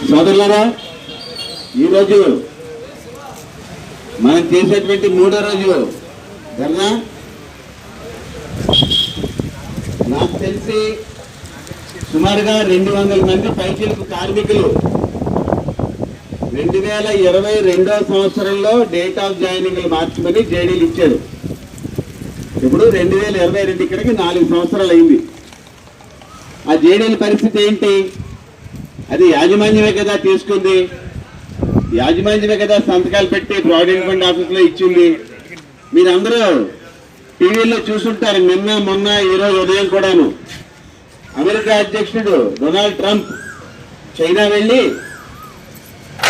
సోదరులారా, ఈరోజు మనం చేసేటువంటి 3వ రోజు ధర్నా. నాకు తెలిసి సుమారుగా 200 మంది పైచిలకు కార్మికులు 2022వ సంవత్సరంలో డేట్ ఆఫ్ జాయినింగ్ మార్చుకొని జేడీలు ఇచ్చారు. ఇప్పుడు 2022 ఇక్కడికి 4 సంవత్సరాలు అయింది. ఆ జేడీల పరిస్థితి ఏంటి? అది యాజమాన్యమే కదా తీసుకుంది, యాజమాన్యమే కదా సంతకాలు పెట్టి ప్రావిడెంట్ ఫండ్ ఆఫీస్లో ఇచ్చింది. మీరందరూ టీవీలో చూసుంటారు. నిన్న మొన్న ఈరోజు ఉదయం కూడాను అమెరికా అధ్యక్షుడు డొనాల్డ్ ట్రంప్ చైనా వెళ్ళి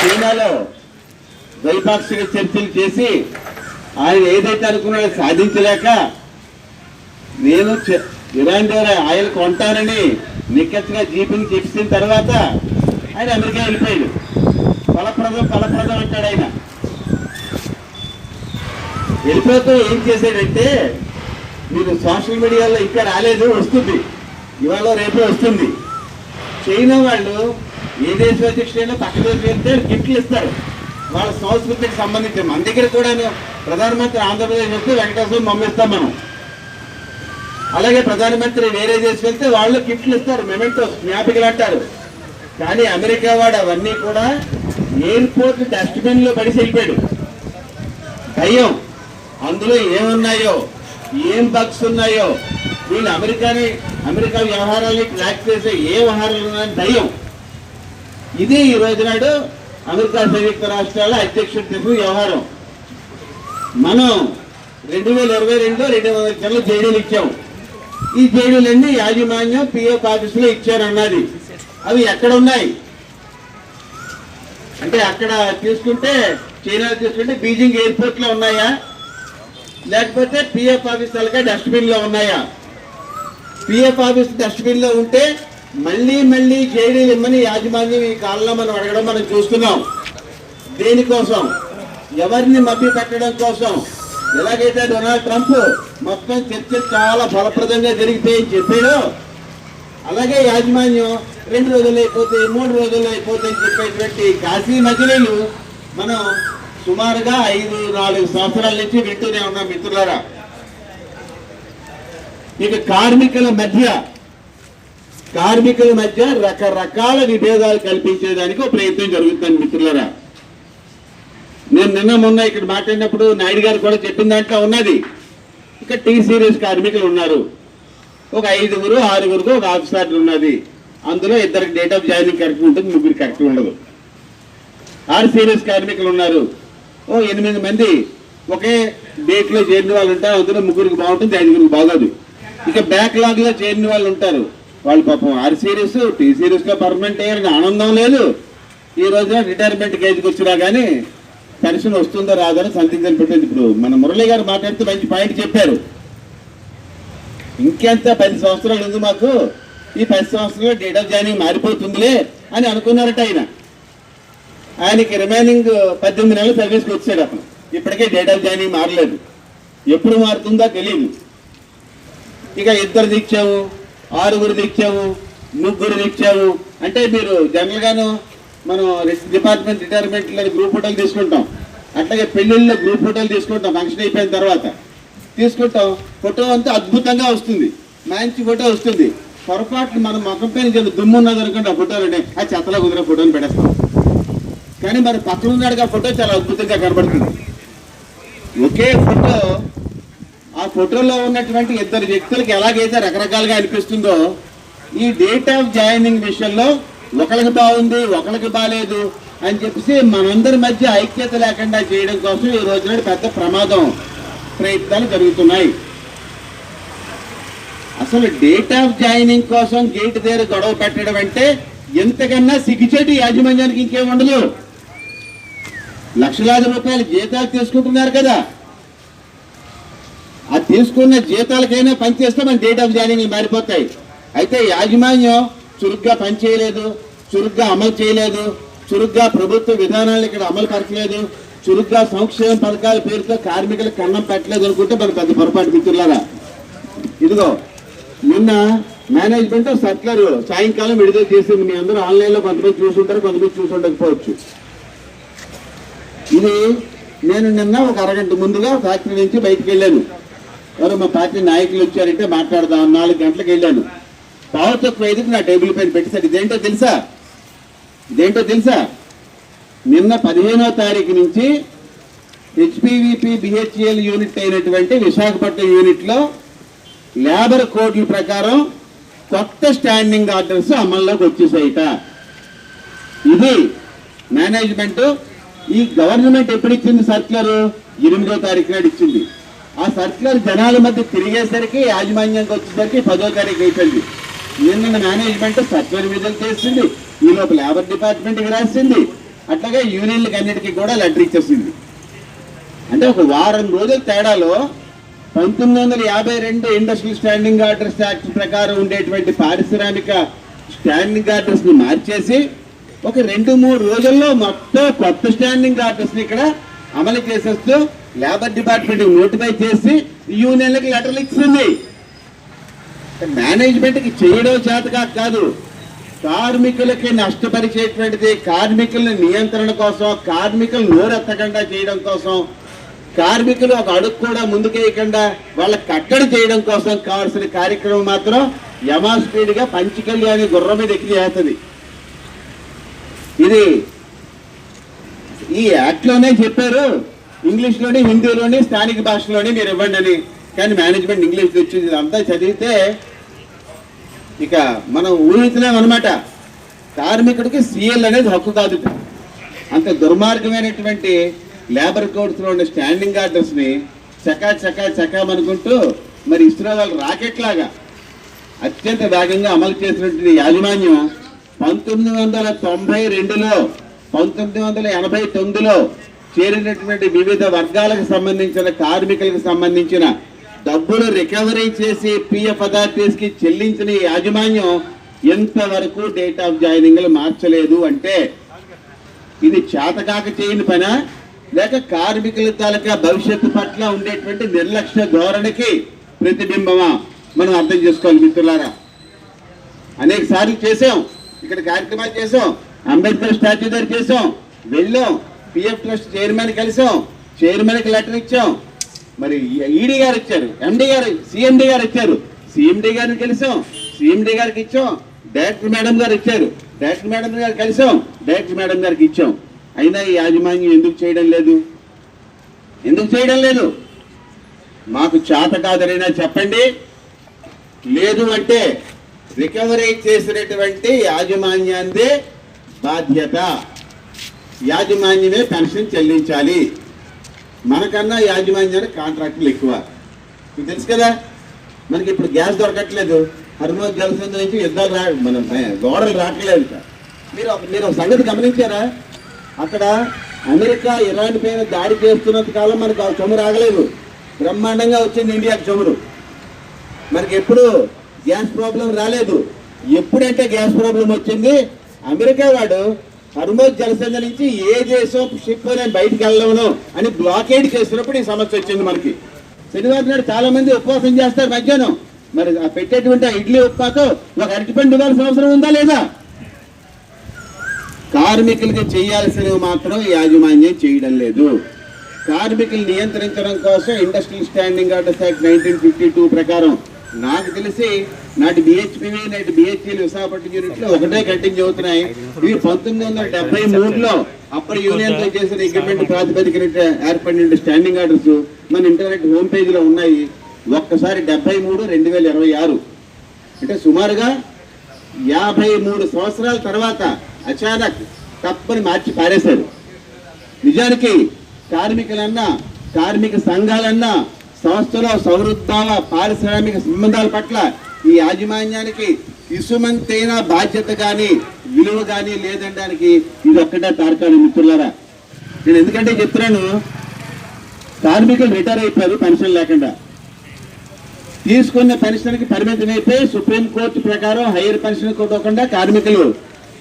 చైనాలో ద్వైపాక్షిక చర్చలు చేసి ఆయన ఏదైతే అనుకున్నాడో సాధించలేక నేను ఇరాన్ ద్వారా ఆయిల్ కొంటానని నిక్కచ్చిగా జీపుని చెప్పిన తర్వాత ఆయన అమెరికా వెళ్ళిపోయాడు. ఫలప్రదం అంటాడు ఆయన. వెళ్ళిపోతూ ఏం చేశాడంటే, మీరు సోషల్ మీడియాలో ఇంకా రాలేదు, వస్తుంది, ఇవాళ రేపే వస్తుంది. చైనా వాళ్ళు ఏ దేశ అధ్యక్షుడైనా పక్క దేశం వెళ్తే గిఫ్ట్లు ఇస్తారు వాళ్ళ సంస్కృతికి సంబంధించి. మన దగ్గర కూడా ప్రధానమంత్రి ఆంధ్రప్రదేశ్ వస్తే వెంకటేశ్వరం పంపిస్తాం మనం. అలాగే ప్రధానమంత్రి వేరే దేశం వెళ్తే వాళ్ళు గిఫ్ట్లు ఇస్తారు, మెమెంటోస్, జ్ఞాపికలు అంటారు. కానీ అమెరికా వాడు అవన్నీ కూడా ఎయిర్పోర్ట్ డస్ట్బిన్ లో పడిసి వెళ్ళిపోయాడు. భయం, అందులో ఏమున్నాయో, ఏం బగ్స్ ఉన్నాయో, వీళ్ళు అమెరికా వ్యవహారాన్ని ట్రాక్ చేసే ఏ వ్యవహారాలు ఉన్నాయని భయం. ఇది ఈ రోజు నాడు అమెరికా సంయుక్త రాష్ట్రాల అధ్యక్షుడు చేసిన వ్యవహారం. మనం 2022లో 200 గంటల జేడీలు ఇచ్చాము. ఈ జేడీలన్నీ యాజమాన్యం పిఎఫ్ ఆఫీసులో ఇచ్చారన్నది. అవి ఎక్కడ ఉన్నాయి అంటే, అక్కడ తీసుకుంటే చైనాలో తీసుకుంటే బీజింగ్ ఎయిర్పోర్ట్ లో ఉన్నాయా, లేకపోతే పిఎఫ్ ఆఫీస్ అలాగే డస్ట్బిన్ లో ఉన్నాయా? పిఎఫ్ ఆఫీస్ డస్ట్బిన్ లో ఉంటే మళ్ళీ జేడీలు ఇమ్మని యాజమాన్యం ఈ కాలంలో మనం అడగడం మనం చూస్తున్నాం. దేనికోసం? ఎవరిని మభ్య పెట్టడం కోసం. ఎలాగైతే డొనాల్డ్ ట్రంప్ మొత్తం చర్చ చాలా ఫలప్రదంగా జరిగితే చెప్పాడో, అలాగే యాజమాన్యం 2 రోజుల్లో అయిపోతే 3 రోజుల్లో అయిపోతే అని చెప్పేటువంటి కాశీ మజిలీలు మనం సుమారుగా 5-4 సంవత్సరాల నుంచి వింటూనే ఉన్నాం మిత్రులారా. ఇక కార్మికుల మధ్య రకరకాల విభేదాలు కల్పించేదానికి ఒక ప్రయత్నం జరుగుతుంది మిత్రులారా. నేను నిన్న మొన్న ఇక్కడ మాట్లాడినప్పుడు నాయుడు గారు కూడా చెప్పిన దాంట్లో ఉన్నది. ఇక టీ సిరీస్ కార్మికులు ఉన్నారు, ఒక 5-6 ఒక ఆఫీసర్లు ఉన్నది. అందులో 2 డేట్ ఆఫ్ జాయినింగ్ కరెక్ట్ ఉంటుంది, 3 కరెక్ట్ ఉండదు. 6 సీరియస్ కార్మికులు ఉన్నారు, 8 మంది ఒకే డేట్ లో చేరిన వాళ్ళు ఉంటారు. అందులో 3 బాగుంటుంది, 5 బాగోదు. ఇక బ్యాక్లాగ్ లో చేరిన వాళ్ళు ఉంటారు, వాళ్ళు పాపం 6 సీరియస్ టీ సిరీస్ లో పర్మనెంట్ అయ్యారని ఆనందం లేదు. ఈ రోజున రిటైర్మెంట్ ఏజ్కి వచ్చినా కానీ పెన్షన్ వస్తుందో రాదో అని సందిగ్ధం పెట్టింది. ఇప్పుడు మన మురళి గారు మాట్లాడుతూ మంచి పాయింట్ చెప్పారు. ఇంకెంత 10 సంవత్సరాలు ఉంది మాకు, ఈ 10 సంవత్సరాలు డేట్ ఆఫ్ జాయినింగ్ మారిపోతుందిలే అని అనుకున్నారట ఆయనకి రిమైనింగ్ 18 నెలలు సర్వీస్కి వచ్చాడు అతను. ఇప్పటికే డేట్ ఆఫ్ జాయినింగ్ మారలేదు, ఎప్పుడు మారుతుందో తెలియదు. ఇక 2 ఇచ్చాము, 6 ఇచ్చాము, 3 ఇచ్చాము అంటే, మీరు జనరల్ గాను మనం డిపార్ట్మెంట్ రిటైర్మెంట్లో గ్రూప్ ఫోటోలు తీసుకుంటాం, అట్లాగే పెళ్లిళ్ళలో గ్రూప్ ఫోటోలు తీసుకుంటాం. ఫంక్షన్ అయిపోయిన తర్వాత తీసుకుంటాం, ఫోటో అంతా అద్భుతంగా వస్తుంది, మంచి ఫోటో వస్తుంది. పొరపాట్లు మనం ముఖం పైన దుమ్ము ఉన్నది అనుకుంటే ఆ ఫోటోలు ఆ చెత్తలో కుదిరే ఫోటోలు పెడేస్తాం. కానీ మరి పక్కన ఉన్నాడుగా ఫోటో చాలా అద్భుతంగా కనబడుతుంది. ఒకే ఫోటో, ఆ ఫోటోలో ఉన్నటువంటి 2 వ్యక్తులకి ఎలాగైతే రకరకాలుగా అనిపిస్తుందో, ఈ డేట్ ఆఫ్ జాయినింగ్ విషయంలో ఒకరికి బాగుంది, ఒకరికి బాగాలేదు అని చెప్పేసి మనందరి మధ్య ఐక్యత లేకుండా చేయడం కోసం ఈ రోజున పెద్ద ప్రయత్నాలు జరుగుతున్నాయి. అసలు డేట్ ఆఫ్ జాయినింగ్ కోసం గేట్ దగ్గర గొడవ పెట్టడం అంటే ఎంతకన్నా సిగ్గుచేటు యాజమాన్యానికి ఇంకేముండదు. లక్షలాది రూపాయలు జీతాలు తీసుకుంటున్నారు కదా, ఆ తీసుకున్న జీతాలకైనా పనిచేస్తే మన డేట్ ఆఫ్ జాయినింగ్ మారిపోతాయి. అయితే యాజమాన్యం చురుగ్గా పనిచేయలేదు, చురుగ్గా అమలు చేయలేదు, చురుగ్గా ప్రభుత్వ విధానాలను ఇక్కడ అమలు పరచలేదు, చురుగ్గా సంక్షేమ పథకాల పేరుతో కార్మికులకు కన్నం పెట్టలేదు అనుకుంటే మన పెద్ద పొరపాటు మిత్రులారా. ఇదిగో నిన్న మేనేజ్మెంట్ సర్క్యులర్ సాయంకాలం విడుదల చేసింది. మీ అందరూ ఆన్లైన్లో కొంతమంది చూసుంటారు, కొంతమంది చూసుండకపోవచ్చు. ఇది నేను నిన్న ఒక అరగంట ముందుగా ఫ్యాక్టరీ నుంచి బయటకు వెళ్ళాను. ఎవరో మా పార్టీ నాయకులు వచ్చారంటే మాట్లాడదాం 4 గంటలకు వెళ్ళాను. 5:45కి నా టేబుల్ పైన పెట్టేశారు. ఇదేంటో తెలుసా? నిన్న 15వ తారీఖు నుంచి హెచ్పివిపి బిహెచ్ఎల్ యూనిట్ అయినటువంటి విశాఖపట్నం యూనిట్లో లేబర్ కోడ్ల ప్రకారం కొత్త స్టాండింగ్ ఆర్డర్స్ అమల్లోకి వచ్చేసాయిట. ఇది మేనేజ్మెంట్. ఈ గవర్నమెంట్ ఎప్పుడు ఇచ్చింది సర్క్యులర్? 8వ తారీఖు నాడు ఇచ్చింది. ఆ సర్క్యులర్ జనాల మధ్య తిరిగేసరికి యాజమాన్యంకి వచ్చేసరికి 10వ తారీఖు అయిపోయింది. నిన్న మేనేజ్మెంట్ సర్క్యులర్ విడుదల చేసింది, ఈ లోపు లేబర్ డిపార్ట్మెంట్కి రాసింది, అట్లాగే యూనియన్లకి అన్నిటికీ కూడా లెటర్ ఇచ్చేసింది. అంటే ఒక వారం రోజుల తేడాలో 1952 ఇండస్ట్రియల్ స్టాండింగ్ ఆర్డర్స్ యాక్ట్ ప్రకారం ఉండేటువంటి పారిశ్రామిక స్టాండింగ్ ఆర్డర్స్ ని మార్చేసి ఒక 2-3 రోజుల్లో మొత్తం కొత్త స్టాండింగ్ ఆర్డర్స్ ని ఇక్కడ అమలు చేసేస్తూ లేబర్ డిపార్ట్మెంట్ నోటిఫై చేసి యూనియన్లకు లెటర్లు ఇచ్చింది. మేనేజ్మెంట్ కి చేయడం చేతగా కాదు, కార్మికులకి నష్టపరిచేటువంటిది, కార్మికుల నియంత్రణ కోసం, కార్మికులు నోరెత్తకుండా చేయడం కోసం, కార్మికులు ఒక అడుగు కూడా ముందుకేయకుండా వాళ్ళ కట్టడి చేయడం కోసం కావాల్సిన కార్యక్రమం మాత్రం యమా స్పీడ్ గా పంచకళ్యాణి గుర్రం మీద ఎక్కి చేస్తుంది. ఇది ఈ యాక్ట్ లోనే చెప్పారు, ఇంగ్లీష్ లోని, హిందీలోని, స్థానిక భాషలోని మీరు ఇవ్వండి అని. కానీ మేనేజ్మెంట్ ఇంగ్లీష్ వచ్చింది. ఇదంతా చదివితే ఇక మనం ఊహించలేం అనమాట. కార్మికుడికి సిఎల్ అనేది హక్కు కాదు. అంత దుర్మార్గమైనటువంటి లేబర్ కోడ్స్ లో ఉన్న స్టాండింగ్ ఆర్డర్స్ ని చకామనుకుంటూ మరి ఇస్రో వాళ్ళు రాకెట్ లాగా అత్యంత వేగంగా అమలు చేసినటువంటి యాజమాన్యం 1992లో 1989లో చేరినటువంటి వివిధ వర్గాలకు సంబంధించిన కార్మికులకు సంబంధించిన డబ్బులు రికవరీ చేసి పిఎఫ్ అథారిటీస్ కి చెల్లించిన ఈ యాజమాన్యం ఎంతవరకు డేట్ ఆఫ్ జాయినింగ్ మార్చలేదు అంటే ఇది చేతకాక చేయని పనా, లేక కార్మికుల తాలూకా భవిష్యత్తు పట్ల ఉండేటువంటి నిర్లక్ష్య ధోరణికి ప్రతిబింబమా మనం అర్థం చేసుకోవాలి మిత్రులారా. అనేక సార్లు చేసాం, ఇక్కడ కార్యక్రమాలు చేసాం, అంబేద్కర్ స్టాచ్యూ దగ్గర చేసాం, వెళ్ళాం, పిఎఫ్ ట్రస్ట్ చైర్మన్ కలిసాం, చైర్మన్కి లెటర్ ఇచ్చాం, మరి ఈడీ గారు ఇచ్చారు, ఎండి గారు, సిఎండి గారు ఇచ్చారు, సిఎండి గారిని కలిసాం, సిఎండి గారికి ఇచ్చాం, డైరెక్టర్ మేడం గారు ఇచ్చారు, డైరెక్టర్ మేడం గారు కలిసాం, డైరెక్టర్ మేడం గారికి ఇచ్చాం. అయినా ఈ యాజమాన్యం ఎందుకు చేయడం లేదు? మాకు చేత కాదరైనా చెప్పండి, లేదు అంటే రికవరీ చేసినటువంటి యాజమాన్యాన్ని బాధ్యత, యాజమాన్యమే పెన్షన్ చెల్లించాలి. మనకన్నా యాజమాన్యానికి కాంట్రాక్టులు ఎక్కువ. మీకు తెలుసు కదా, మనకి ఇప్పుడు గ్యాస్ దొరకట్లేదు, హర్మోజ్ జలసంధి నుంచి యుద్ధాలు మన గోడలు రావట్లేదు. మీరు ఒక సంగతి గమనించారా? అక్కడ అమెరికా ఇరాన్ పైన దాడి చేస్తున్నంత కాలం మనకు ఆ చమురు ఆగలేదు, బ్రహ్మాండంగా వచ్చింది ఇండియాకి చమురు. మనకి ఎప్పుడు గ్యాస్ ప్రాబ్లం రాలేదు. ఎప్పుడంటే గ్యాస్ ప్రాబ్లం వచ్చింది, అమెరికా వాడు హర్మోజ్ జలసంధి నుంచి ఏ దేశం షిప్ నేను బయటికి వెళ్ళను అని బ్లాకేడ్ చేసినప్పుడు ఈ సమస్య వచ్చింది మనకి. శనివారం నాడు చాలా మంది ఉపవాసం చేస్తారు మధ్యాహ్నం. మరి పెట్టేటువంటి ఇడ్లీ ఉప్మాతో ఒక అరటిపండు ఇవ్వాల్సిన అవసరం ఉందా లేదా? కార్మికులకి చేయాల్సినవి మాత్రం యాజమాన్యం చేయడం లేదు. కార్మికులు నియంత్రించడం కోసం ఇండస్ట్రియల్ స్టాండింగ్ ఆర్డర్స్ యాక్ట్ 1952 ప్రకారం నాకు తెలిసి నాటి బిహెచ్పివి, నాటి బిహెచ్ఎల్ విశాఖపట్నం యూనిట్లో ఒకటే కంటిన్యూ అవుతున్నాయి. ఇవి 1973లో అప్పటి యూనియన్ తో చేసిన అగ్రిమెంట్ ప్రాతిపదికన ఏర్పడిన స్టాండింగ్ ఆర్డర్స్ మన ఇంటర్నెట్ హోమ్ పేజ్ లో ఉన్నాయి. ఒక్కసారి 73, 2026 అంటే సుమారుగా 53 సంవత్సరాల తర్వాత అచానక్ తప్పని మార్చి పారేశారు. నిజానికి కార్మికులన్నా, కార్మిక సంఘాలన్నా, సంస్థలో సౌహృద్భావ పారిశ్రామిక సంబంధాల పట్ల ఈ యాజమాన్యానికి ఇసుమంతైన బాధ్యత కానీ విలువ కానీ లేదనడానికి ఇది ఒక్కటే తార్కాణం మిత్రులారా. నేను ఎందుకంటే చెప్తున్నాను, కార్మికులు రిటైర్ అయిపోయారు పెన్షన్ లేకుండా, తీసుకున్న పెన్షన్కి పరిమితం అయిపోయి సుప్రీంకోర్టు ప్రకారం హైయర్ పెన్షన్ కొట్టకుండా కార్మికులు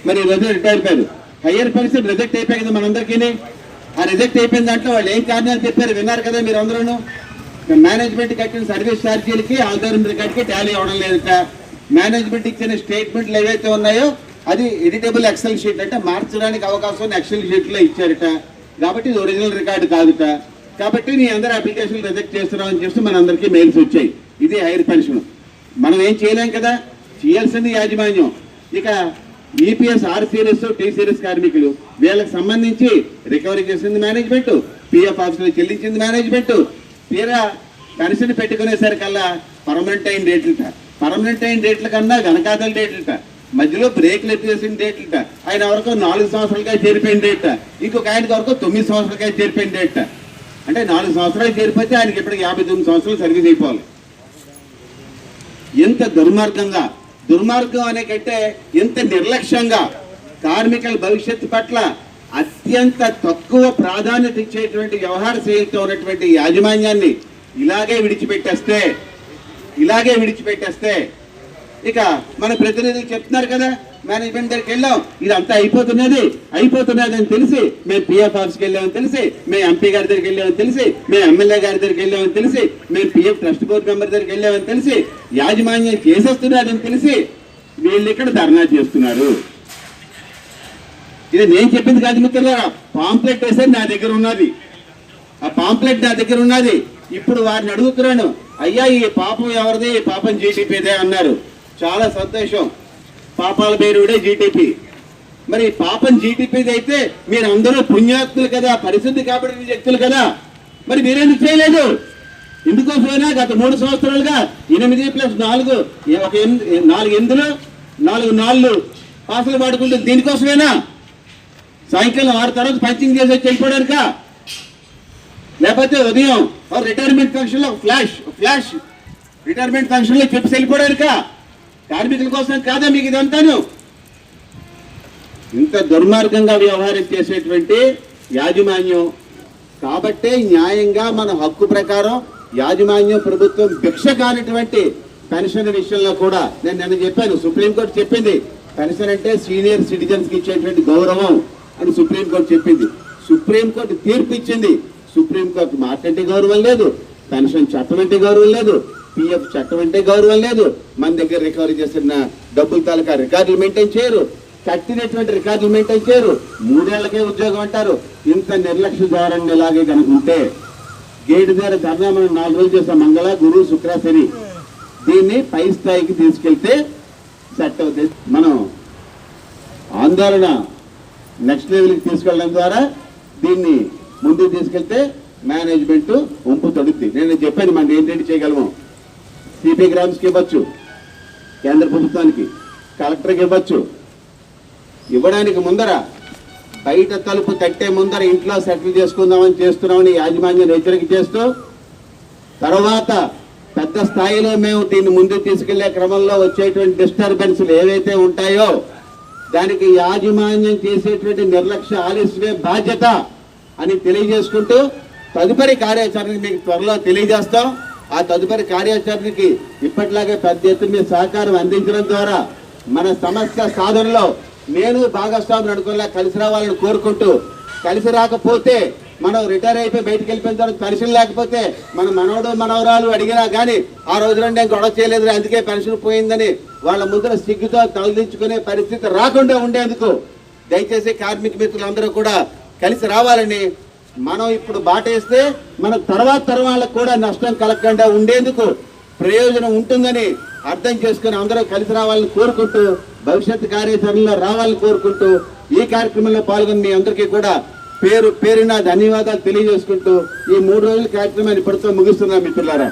మరి రిటైర్ అయిపోయారు. హైయర్ పెన్షన్ రిజెక్ట్ అయిపోయి కదా మనందరికీ. ఆ రిజెక్ట్ అయిపోయిన దాంట్లో వాళ్ళు ఏం కారణాలు చెప్పారు విన్నారు కదా మీరు అందరూ. మేనేజ్మెంట్ కట్టిన సర్వీస్ ఛార్జీలకి ఆల్దారం రికార్డ్కి టాలీ అవ్వడం లేదట, మేనేజ్మెంట్ ఇచ్చిన స్టేట్మెంట్లు ఏవైతే ఉన్నాయో అది ఎడిటబుల్ ఎక్సెల్ షీట్, అంటే మార్చడానికి అవకాశం ఎక్సెల్ షీట్లో ఇచ్చారట. కాబట్టి ఇది ఒరిజినల్ రికార్డు కాదుట. కాబట్టి నీ అందరూ అప్లికేషన్ రిజెక్ట్ చేస్తున్నామని చెప్పి మనందరికీ మెయిల్స్ వచ్చాయి. ఇది హైర్ పెన్షన్. మనం ఏం చేయలేం కదా, చేయాల్సింది యాజమాన్యం. ఇక EPS R series T series కార్మికులు వీళ్ళకి సంబంధించి రికవరీ చేసింది మేనేజ్మెంట్, పిఎఫ్ ఆఫీసులో చెల్లించింది మేనేజ్మెంట్. తీరా పెన్షన్ పెట్టుకునేసరికల్లా పర్మనెంట్ అయిన డేట్లుట, పర్మనెంట్ అయిన డేట్ల కన్నా గణకాదల డేట్లుట, మధ్యలో బ్రేక్లు ఎత్తేసిన డేట్లుట. ఆయన వరకు 4 సంవత్సరాలుగా చేరిపోయిన డేట్, ఇంకొక ఆయనకి వరకు 9 సంవత్సరాలుగా చేరిపోయిన డేట్. అంటే 4 సంవత్సరాలు చేరిపోతే ఆయనకి ఇప్పటికి 59 సంవత్సరాలు సర్వీస్ అయిపోవాలి. ఎంత దుర్మార్గంగా, దుర్మార్గం అనే కంటే ఎంత నిర్లక్ష్యంగా కార్మికుల భవిష్యత్తు పట్ల అత్యంత తక్కువ ప్రాధాన్యత ఇచ్చేటువంటి వ్యవహార శైలితో ఉన్నటువంటి యాజమాన్యాన్ని ఇలాగే విడిచిపెట్టేస్తే ఇక మన ప్రతినిధులు చెప్తున్నారు కదా, మేనేజ్మెంట్ దగ్గరికి వెళ్ళాం, ఇదంతా అయిపోతున్నది అని తెలిసి మేము పిఎఫ్ ఆఫీస్కి వెళ్ళామని తెలిసి, మేము ఎంపీ గారి దగ్గరికి వెళ్ళామని తెలిసి, మేము ఎమ్మెల్యే గారి దగ్గరికి వెళ్ళామని తెలిసి, మేము పిఎఫ్ ట్రస్ట్ బోర్డు మెంబర్ దగ్గరికి వెళ్ళామని తెలిసి, యాజమాన్యం చేసేస్తున్నారని తెలిసి వీళ్ళు ఇక్కడ ధర్నా చేస్తున్నారు. ఇది నేను చెప్పింది కాదు మిత్రులారా, పాంప్లెట్ వేసేది నా దగ్గర ఉన్నది, ఆ పాంప్లెట్ నా దగ్గర ఉన్నది. ఇప్పుడు వారిని అడుగుతున్నాను, అయ్యా ఈ పాపం ఎవరిది, ఈ పాపం జీటీపీదే అన్నారు. చాలా సంతోషం, పాపాల పేరుడే జీటీపీ. మరి పాపం జీటీపీది అయితే మీరు అందరూ పుణ్యాత్తులు కదా, పరిశుద్ధి కాబట్టి వ్యక్తులు కదా, మరి మీరెందుకు చేయలేదు? ఇందుకోసమైనా గత 3 సంవత్సరాలుగా 8+4 4 ఎందులు 4 నాళ్ళు పాసలు పాడుకుంటుంది. దీనికోసమేనా? సాయంకాలం 6 తర్వాత పంచింగ్ చేసి వచ్చి వెళ్ళిపోవడానిక? లేకపోతే ఉదయం రిటైర్మెంట్ ఫంక్షన్లో ఫ్లాష్ రిటైర్మెంట్ ఫంక్షన్లో చెప్పి వెళ్ళిపోవడానిక? కార్మికుల కోసం కాదా మీకు ఇదంతాను? ఇంత దుర్మార్గంగా వ్యవహారం చేసేటువంటి యాజమాన్యం కాబట్టే న్యాయంగా మన హక్కు ప్రకారం యాజమాన్యం ప్రభుత్వం భిక్ష కానిటువంటి పెన్షన్ విషయంలో కూడా నేను నిన్న చెప్పాను, సుప్రీంకోర్టు చెప్పింది పెన్షన్ అంటే సీనియర్ సిటిజన్స్ కి ఇచ్చేటువంటి గౌరవం అని సుప్రీంకోర్టు చెప్పింది. సుప్రీంకోర్టు తీర్పు ఇచ్చింది. సుప్రీంకోర్టు మాట్లాడే గౌరవం లేదు, పెన్షన్ చట్టం అంటే గౌరవం లేదు, పిఎఫ్ చట్టం అంటే గౌరవం లేదు. మన దగ్గర రికవరీ చేసిన డబ్బుల తాలూకా రికార్డులు మెయింటైన్ చేయరు, కట్టినటువంటి రికార్డులు మెయింటైన్ చేయరు, 3 ఏళ్లకే ఉద్యోగం అంటారు. ఇంత నిర్లక్ష్య ధోరణి ఇలాగే కనుక ఉంటే గేటు దగ్గర ధర్నా మనం 4 రోజులు చేస్తాం, మంగళ గురు శుక్ర శని. దీన్ని పై స్థాయికి తీసుకెళ్తే సెట్ అవుతుంది. మనం ఆందోళన నెక్స్ట్ లెవెల్కి తీసుకెళ్ళడం ద్వారా దీన్ని ముందుకు తీసుకెళ్తే మేనేజ్మెంట్ వంపు తొడుగుద్ది. నేను చెప్పాను మనం ఏంటంటే చేయగలము. సిపి గ్రామ్స్కి ఇవ్వచ్చు, కేంద్ర ప్రభుత్వానికి, కలెక్టర్కి ఇవ్వచ్చు. ఇవ్వడానికి ముందర బయట తలుపు తట్టే ముందర ఇంట్లో సెటిల్ చేసుకుందామని చేస్తున్నామని యాజమాన్యం హెచ్చరిక చేస్తూ, తర్వాత పెద్ద స్థాయిలో మేము దీన్ని ముందుకు తీసుకెళ్లే క్రమంలో వచ్చేటువంటి డిస్టర్బెన్స్లు ఏవైతే ఉంటాయో దానికి యాజమాన్యం చేసేటువంటి నిర్లక్ష్య ఆలస్యమే బాధ్యత అని తెలియజేసుకుంటూ తదుపరి కార్యాచరణకి మీకు త్వరలో తెలియజేస్తాం. ఆ తదుపరి కార్యాచరణకి ఇప్పటిలాగే పెద్ద ఎత్తున మీ సహకారం అందించడం ద్వారా మన సమస్య సాధనలో నేను భాగస్వామిని అనుకునేలా కలిసి రావాలని కోరుకుంటూ, కలిసి రాకపోతే మనం రిటైర్ అయిపోయి బయటకు వెళ్ళిపోయిన తర్వాత పెన్షన్ లేకపోతే మన మనవడు మనవరాలు అడిగినా కానీ ఆ రోజున నేను గొడవ చేయలేదు అందుకే పెన్షన్ పోయిందని వాళ్ళ ముందర సిగ్గుతో తలదించుకునే పరిస్థితి రాకుండా ఉండేందుకు దయచేసి కార్మిక మిత్రులందరూ కూడా కలిసి రావాలని, మనం ఇప్పుడు బాటేస్తే మన తర్వాత వాళ్ళకు కూడా నష్టం కలగకుండా ఉండేందుకు ప్రయోజనం ఉంటుందని అర్థం చేసుకుని అందరూ కలిసి రావాలని కోరుకుంటూ, భవిష్యత్తు కార్యాచరణలో రావాలని కోరుకుంటూ, ఈ కార్యక్రమంలో పాల్గొని మీ అందరికీ కూడా పేరున ధన్యవాదాలు తెలియజేసుకుంటూ ఈ 3 రోజుల కార్యక్రమాన్ని ఇప్పటితో ముగిస్తున్నాం మిత్రులారా.